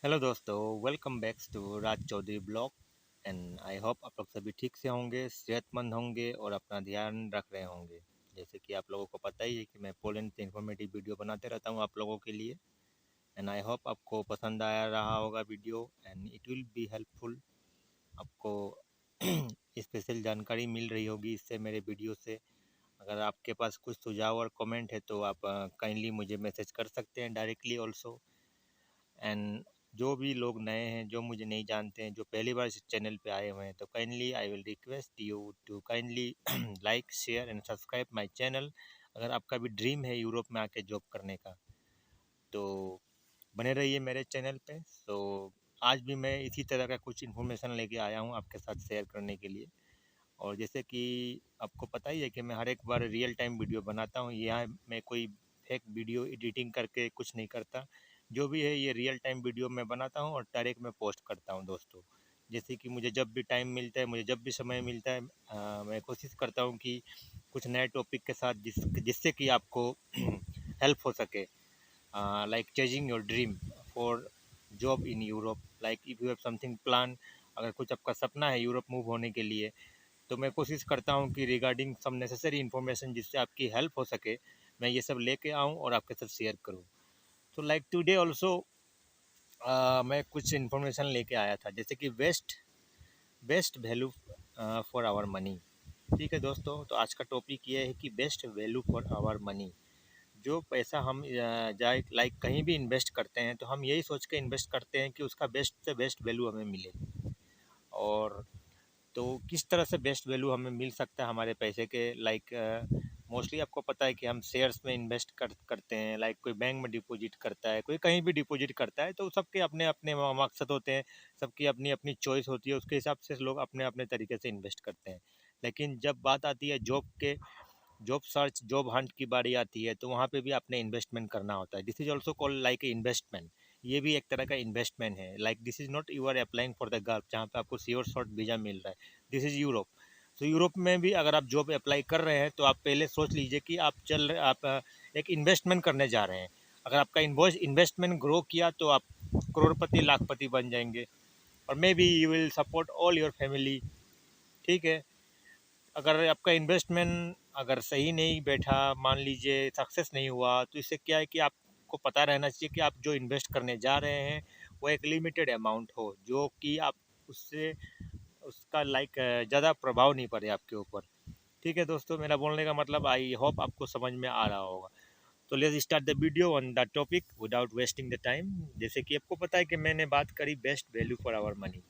Hello दोस्तों, welcome back to Raj Chaudhary blog. And I hope आप लोग सभी ठीक से होंगे, सेहतमंद होंगे और अपना ध्यान रख रहे होंगे। जैसे कि आप लोगों को पता ही है कि मैं पोलैंड से इंफॉर्मेटिव वीडियो बनाते रहता हूँ आप लोगों के लिए। एंड आई होप आपको पसंद आया रहा होगा video and it will be helpful. आपको स्पेशल जानकारी मिल रही होगी इससे, मेरे वीडियो से। अगर आपके पास कुछ सुझाव और कमेंट है तो आप काइंडली मुझे मैसेज कर सकते हैं डायरेक्टली ऑल्सो। एंड जो भी लोग नए हैं, जो मुझे नहीं जानते हैं, जो पहली बार इस चैनल पे आए हुए हैं, तो kindly I will request you to kindly like share and subscribe my channel. अगर आपका भी ड्रीम है यूरोप में आके जॉब करने का, तो बने रहिए मेरे चैनल पे। सो आज भी मैं इसी तरह का कुछ इन्फॉर्मेशन लेके आया हूँ आपके साथ शेयर करने के लिए। और जैसे कि आपको पता ही है कि मैं हर एक बार रियल टाइम वीडियो बनाता हूँ, यहाँ मैं कोई फेक वीडियो एडिटिंग करके कुछ नहीं करता। जो भी है ये रियल टाइम वीडियो मैं बनाता हूँ और डायरेक्ट मैं पोस्ट करता हूँ दोस्तों। जैसे कि मुझे जब भी टाइम मिलता है, मुझे जब भी समय मिलता है, मैं कोशिश करता हूँ कि कुछ नए टॉपिक के साथ जिससे कि आपको हेल्प हो सके, like chasing your dream for job in Europe, like if you have something plan। अगर कुछ आपका सपना है यूरोप मूव होने के लिए, तो मैं कोशिश करता हूँ कि रिगार्डिंग सम नेसेसरी इन्फॉर्मेशन जिससे आपकी हेल्प हो सके, मैं ये सब लेके आऊँ और आपके साथ शेयर करूँ। तो लाइक टुडे ऑल्सो मैं कुछ इन्फॉर्मेशन लेके आया था, जैसे कि best best value for our money. ठीक है दोस्तों, तो आज का टॉपिक ये है कि best value for our money. जो पैसा हम जाए लाइक कहीं भी इन्वेस्ट करते हैं, तो हम यही सोच के इन्वेस्ट करते हैं कि उसका बेस्ट से बेस्ट वैल्यू हमें मिले। और तो किस तरह से बेस्ट वैल्यू हमें मिल सकता है हमारे पैसे के, लाइक मोस्टली आपको पता है कि हम शेयर्स में इन्वेस्ट करते हैं, लाइक कोई बैंक में डिपॉजिट करता है, कोई कहीं भी डिपॉजिट करता है। तो सबके अपने अपने मकसद होते हैं, सबकी अपनी अपनी चॉइस होती है, उसके हिसाब से लोग अपने अपने तरीके से इन्वेस्ट करते हैं। लेकिन जब बात आती है जॉब सर्च, जॉब हंट की बारी आती है, तो वहाँ पे भी आपने इन्वेस्टमेंट करना होता है। This is also called like a investment. ये भी एक तरह का इन्वेस्टमेंट है। Like this is not you are applying for the Gulf जहाँ पे आपको श्योर शॉर्ट वीज़ा मिल रहा है। This is Europe. तो यूरोप में भी अगर आप जॉब अप्लाई कर रहे हैं, तो आप पहले सोच लीजिए कि आप एक इन्वेस्टमेंट करने जा रहे हैं। अगर आपका इन्वेस्टमेंट ग्रो किया तो आप करोड़पति लाखपति बन जाएंगे, और may be you will support all your family. ठीक है। अगर आपका इन्वेस्टमेंट अगर सही नहीं बैठा, मान लीजिए सक्सेस नहीं हुआ, तो इससे क्या है कि आपको पता रहना चाहिए कि आप जो इन्वेस्ट करने जा रहे हैं वो एक लिमिटेड अमाउंट हो, जो कि आप उससे उसका लाइक ज़्यादा प्रभाव नहीं पड़े आपके ऊपर। ठीक है दोस्तों, मेरा बोलने का मतलब आई होप आपको समझ में आ रहा होगा। तो let's start the video on the topic without wasting the time. जैसे कि आपको पता है कि मैंने बात करी best value for our money.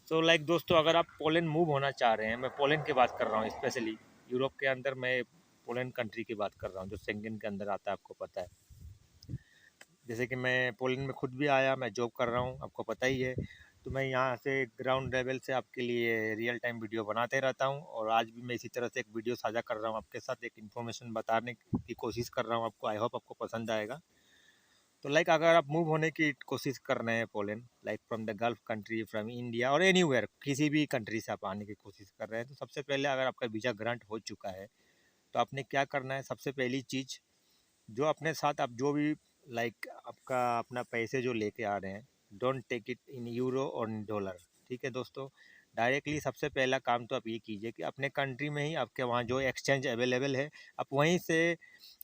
So like दोस्तों, अगर आप पोलैंड मूव होना चाह रहे हैं, मैं पोलैंड की बात कर रहा हूँ स्पेशली, यूरोप के अंदर मैं पोलैंड कंट्री की बात कर रहा हूँ जो शेंगेन के अंदर आता है, आपको पता है। जैसे कि मैं पोलैंड में खुद भी आया, मैं जॉब कर रहा हूँ, आपको पता ही है। तो मैं यहाँ से ग्राउंड लेवल से आपके लिए रियल टाइम वीडियो बनाते रहता हूँ, और आज भी मैं इसी तरह से एक वीडियो साझा कर रहा हूँ आपके साथ, एक इन्फॉर्मेशन बताने की कोशिश कर रहा हूँ आपको। आई होप आपको पसंद आएगा। तो लाइक अगर आप मूव होने की कोशिश कर रहे हैं Poland, like from the gulf country, from India और एनीवेयर, किसी भी कंट्री से आप आने की कोशिश कर रहे हैं, तो सबसे पहले अगर आपका वीज़ा ग्रांट हो चुका है, तो आपने क्या करना है। सबसे पहली चीज़, जो अपने साथ आप जो भी लाइक आपका अपना पैसे जो लेके आ रहे हैं, don't take it in euro और इन डॉलर। ठीक है दोस्तों, डायरेक्टली सबसे पहला काम तो आप ये कीजिए कि अपने कंट्री में ही आपके वहाँ जो एक्सचेंज अवेलेबल है, आप वहीं से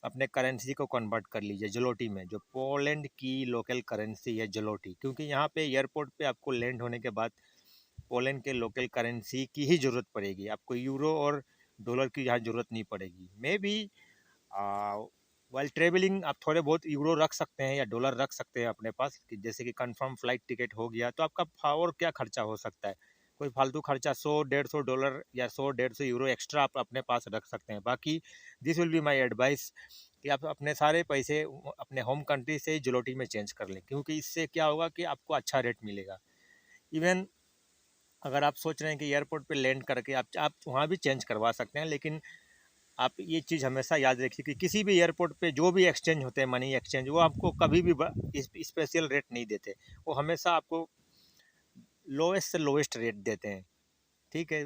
अपने करेंसी को कन्वर्ट कर लीजिए जलोटी में। जो पोलैंड की लोकल करेंसी है जलोटी, क्योंकि यहाँ पे एयरपोर्ट पे आपको लैंड होने के बाद पोलैंड के लोकल करेंसी की ही ज़रूरत पड़ेगी, आपको यूरो और डॉलर की यहाँ ज़रूरत नहीं पड़ेगी। मे बी वाइल ट्रेवलिंग आप थोड़े बहुत यूरो रख सकते हैं या डॉलर रख सकते हैं अपने पास, कि जैसे कि कंफर्म फ्लाइट टिकट हो गया, तो आपका और क्या खर्चा हो सकता है। कोई फालतू खर्चा 100-150 डॉलर या 100-150 यूरो एक्स्ट्रा आप अपने पास रख सकते हैं। बाकी this will be my advice कि आप अपने सारे पैसे अपने होम कंट्री से ही जलोटी में चेंज कर लें, क्योंकि इससे क्या होगा कि आपको अच्छा रेट मिलेगा। इवन अगर आप सोच रहे हैं कि एयरपोर्ट पे लैंड करके आप वहाँ भी चेंज करवा सकते हैं, लेकिन आप ये चीज़ हमेशा याद रखिए कि किसी भी एयरपोर्ट पे जो भी एक्सचेंज होते हैं, मनी एक्सचेंज, वो आपको कभी भी स्पेशल रेट नहीं देते। वो हमेशा आपको लोएस्ट से लोएस्ट रेट देते हैं। ठीक है।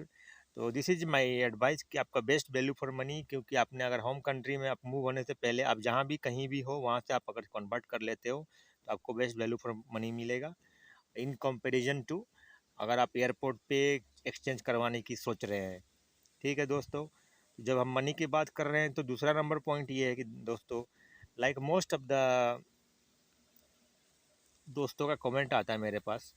तो दिस इज माय एडवाइस कि आपका बेस्ट वैल्यू फॉर मनी, क्योंकि आपने अगर होम कंट्री में आप मूव होने से पहले आप जहाँ भी कहीं भी हो, वहाँ से आप अगर कन्वर्ट कर लेते हो, तो आपको बेस्ट वैल्यू फॉर मनी मिलेगा। इन कंपैरिजन टू अगर आप एयरपोर्ट पे एक्सचेंज करवाने की सोच रहे हैं। ठीक है दोस्तों, जब हम मनी की बात कर रहे हैं तो दूसरा नंबर पॉइंट ये है कि दोस्तों, लाइक मोस्ट ऑफ द दोस्तों का कमेंट आता है मेरे पास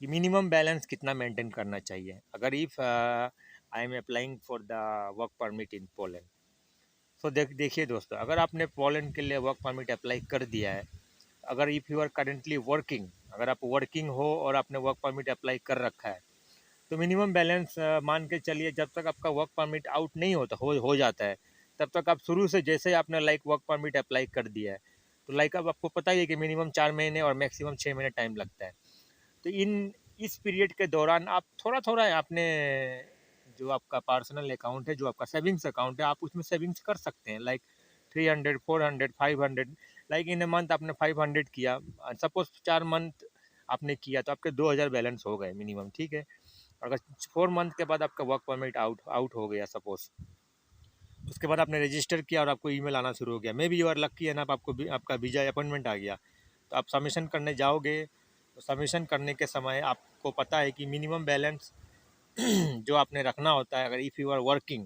कि मिनिमम बैलेंस कितना मेंटेन करना चाहिए अगर if I am applying for the work permit in Poland. So देखिए दोस्तों, अगर आपने पोलैंड के लिए वर्क परमिट अप्लाई कर दिया है, अगर if you are currently working, अगर आप वर्किंग हो और आपने वर्क परमिट अप्लाई कर रखा है, तो मिनिमम बैलेंस मान के चलिए जब तक आपका वर्क परमिट आउट नहीं होता हो जाता है, तब तक आप शुरू से जैसे आपने लाइक वर्क परमिट अप्लाई कर दिया है, तो लाइक अब आपको पता ही है कि मिनिमम 4 महीने और मैक्सिमम 6 महीने टाइम लगता है। तो इस पीरियड के दौरान आप थोड़ा थोड़ा अपने जो आपका पर्सनल अकाउंट है, जो आपका सेविंग्स अकाउंट है, आप उसमें सेविंग्स कर सकते हैं। Like 300, 400, 500, like in a month आपने 500 किया, सपोज 4 मंथ आपने किया तो आपके 2000 बैलेंस हो गए मिनिमम। ठीक है, अगर 4 मंथ के बाद आपका वर्क परमिट आउट आउट हो गया सपोज, उसके बाद आपने रजिस्टर किया और आपको ईमेल आना शुरू हो गया, maybe you are lucky है ना, आपको आपका वीज़ा अपॉइंटमेंट आ गया, तो आप सबमिशन करने जाओगे, तो सबमिशन करने के समय आपको पता है कि मिनिमम बैलेंस जो आपने रखना होता है अगर इफ़ यू आर वर्किंग,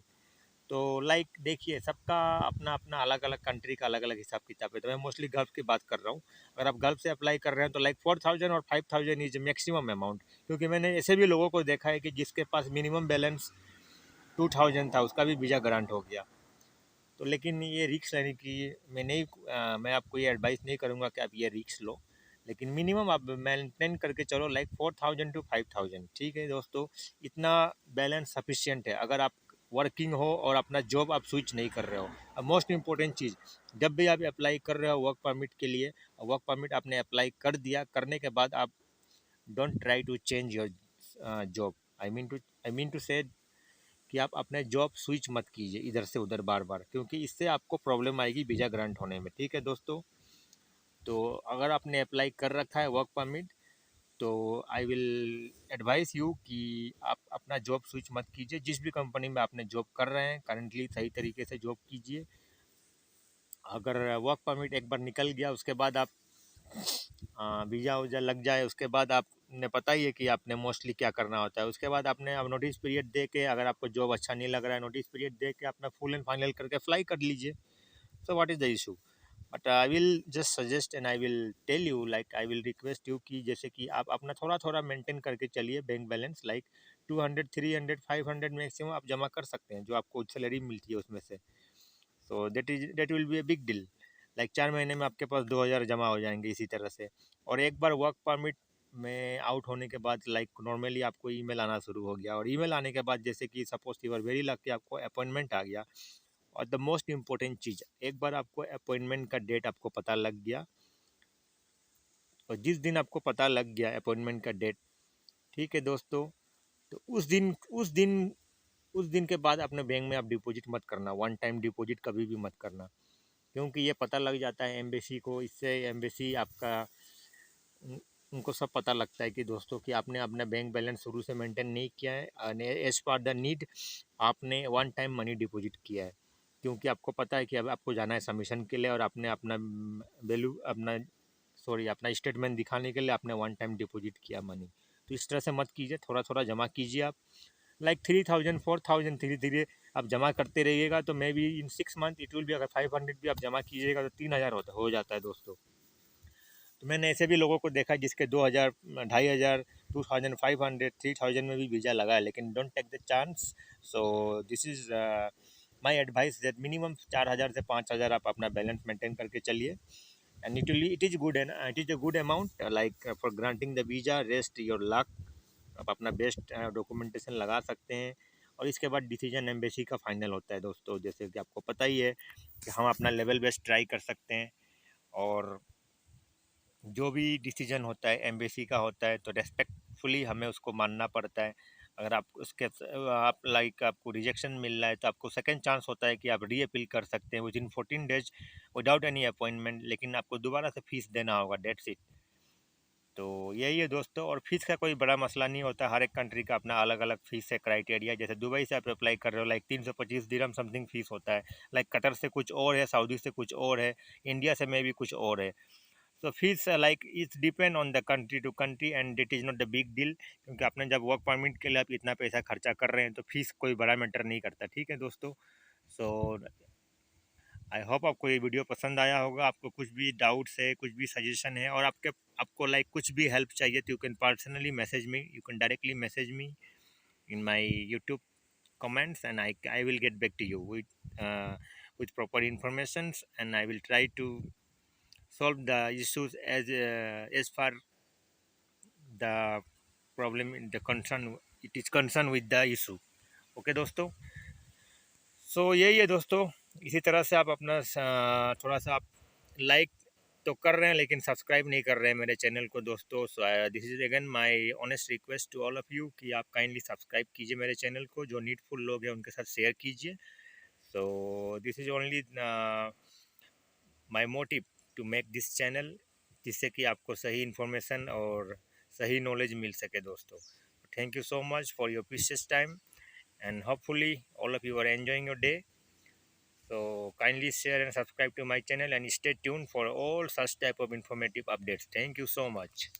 तो लाइक देखिए सबका अपना अपना अलग अलग कंट्री का अलग अलग हिसाब किताब है, तो मैं मोस्टली गल्फ की बात कर रहा हूँ। अगर आप गल्फ से अप्लाई कर रहे हैं तो लाइक 4000 और 5000 इज मैक्सिमम अमाउंट, क्योंकि मैंने ऐसे भी लोगों को देखा है कि जिसके पास मिनिमम बैलेंस 2000 था, उसका भी वीज़ा ग्रांट हो गया। तो लेकिन ये रिक्स लेने की मैं आपको ये एडवाइस नहीं करूँगा कि आप ये रिक्स लो, लेकिन मिनिमम आप मेंटेन करके चलो लाइक 4000 टू 5000। ठीक है दोस्तों, इतना बैलेंस सफिशिएंट है अगर आप वर्किंग हो और अपना जॉब आप स्विच नहीं कर रहे हो। अब मोस्ट इंपॉर्टेंट चीज़, जब भी आप अप्लाई कर रहे हो वर्क परमिट के लिए, वर्क परमिट आपने अप्लाई कर दिया, करने के बाद आप don't try to change your job. I mean to say कि आप अपने जॉब स्विच मत कीजिए इधर से उधर बार बार, क्योंकि इससे आपको प्रॉब्लम आएगी वीज़ा ग्रांट होने में। ठीक है दोस्तों, तो अगर आपने अप्लाई कर रखा है वर्क परमिट, तो आई विल एडवाइस यू कि आप अपना जॉब स्विच मत कीजिए। जिस भी कंपनी में आपने जॉब कर रहे हैं करंटली, सही तरीके से जॉब कीजिए। अगर वर्क परमिट एक बार निकल गया, उसके बाद आप वीज़ा वूजा लग जाए, उसके बाद आपने पता ही है कि आपने मोस्टली क्या करना होता है। उसके बाद आपने अब नोटिस पीरियड दे के, अगर आपको जॉब अच्छा नहीं लग रहा है, नोटिस पीरियड दे के अपना फुल एंड फाइनल करके अप्लाई कर लीजिए। So what is the issue? But I will just suggest and I will tell you, like I will request you कि जैसे कि आप अपना थोड़ा थोड़ा मेंटेन करके चलिए बैंक बैलेंस, लाइक 200, 300, 500 मैक्सिमम आप जमा कर सकते हैं जो आपको सैलरी मिलती है उसमें से। So that will be a big deal. Like 4 महीने में आपके पास 2000 जमा हो जाएंगे इसी तरह से। और एक बार वर्क परमिट में आउट होने के बाद लाइक नॉर्मली आपको ईमेल आना शुरू हो गया, और ईमेल आने के बाद जैसे कि suppose you are very lucky, आपको अपॉइंटमेंट आ गया। और द मोस्ट इम्पोर्टेंट चीज़, एक बार आपको अपॉइंटमेंट का डेट आपको पता लग गया, और जिस दिन आपको पता लग गया अपॉइंटमेंट का डेट, ठीक है दोस्तों, तो उस दिन के बाद अपने बैंक में आप डिपॉजिट मत करना, वन टाइम डिपॉजिट कभी भी मत करना, क्योंकि ये पता लग जाता है एम्बेसी को। इससे एम्बेसी आपका उनको सब पता लगता है कि दोस्तों कि आपने अपना बैंक बैलेंस शुरू से मेंटेन नहीं किया है, एज पर द नीड आपने वन टाइम मनी डिपॉजिट किया है, क्योंकि आपको पता है कि अब आपको जाना है सबमिशन के लिए, और आपने अपना वैल्यू अपना सॉरी अपना स्टेटमेंट दिखाने के लिए आपने वन टाइम डिपॉजिट किया मनी। तो इस तरह से मत कीजिए, थोड़ा थोड़ा जमा कीजिए आप, लाइक 3000, 4000 धीरे धीरे आप जमा करते रहिएगा, तो may be in 6 month it will भी, अगर 500 भी आप जमा कीजिएगा तो 3000 हो जाता है दोस्तों। तो मैंने ऐसे भी लोगों को देखा जिसके 2000, 2500, 2500, 3000 में भी वीज़ा लगा है, लेकिन don't take the chance. So this is my advice that minimum 4000 से 5000 आप अपना बैलेंस मेंटेन करके चलिए, and it is good, and it is a good amount like for granting the visa, rest your luck. आप अपना best documentation लगा सकते हैं, और इसके बाद डिसीजन एम्बेसी का फाइनल होता है दोस्तों। जैसे कि आपको पता ही है कि हम अपना लेवल बेस्ट ट्राई कर सकते हैं, और जो भी डिसीजन होता है एम्बेसी का होता है तो रेस्पेक्टफुली हमें उसको मानना पड़ता है। अगर आप उसके आप लाइक आपको रिजेक्शन मिल रहा है तो आपको सेकंड चांस होता है कि आप री अपील कर सकते हैं with in 14 days without any appointment, लेकिन आपको दोबारा से फीस देना होगा, डेट्स इट। तो यही है दोस्तों, और फीस का कोई बड़ा मसला नहीं होता, हर एक कंट्री का अपना अलग अलग फीस है क्राइटेरिया। जैसे दुबई से आप अप्लाई कर रहे हो लाइक 325 दिरहम समथिंग फीस होता है, लाइक कतर से कुछ और है, सऊदी से कुछ और है, इंडिया से में भी कुछ और है। So fees like it's depend on the country to country and it is not the big deal, क्योंकि आपने जब वर्क परमिट के लिए आप इतना पैसा खर्चा कर रहे हैं तो फीस कोई बड़ा मैटर नहीं करता, ठीक है दोस्तों। सो आई होप आपको ये वीडियो पसंद आया होगा। आपको कुछ भी डाउट्स है, कुछ भी सजेशन है, और आपको लाइक कुछ भी हेल्प चाहिए तो you can personally message me, you can directly message me in my YouTube comments, and I will get back to you with proper informations, and I will try to solve the issues as far the problem in the concern it is concerned with the issue। Okay दोस्तों, सो यही है दोस्तों। इसी तरह से आप अपना थोड़ा सा आप लाइक तो कर रहे हैं लेकिन सब्सक्राइब नहीं कर रहे हैं मेरे चैनल को दोस्तों। So this is again my honest request to all of you कि आप काइंडली सब्सक्राइब कीजिए मेरे चैनल को, जो नीडफुल लोग हैं उनके साथ शेयर कीजिए। So this is only my motive to make this channel, जिससे कि आपको सही इन्फॉर्मेशन और सही नॉलेज मिल सके दोस्तों। Thank you so much for your precious time and hopefully all of you are enjoying your day. So kindly share and subscribe to my channel and stay tuned for all such type of informative updates. Thank you so much.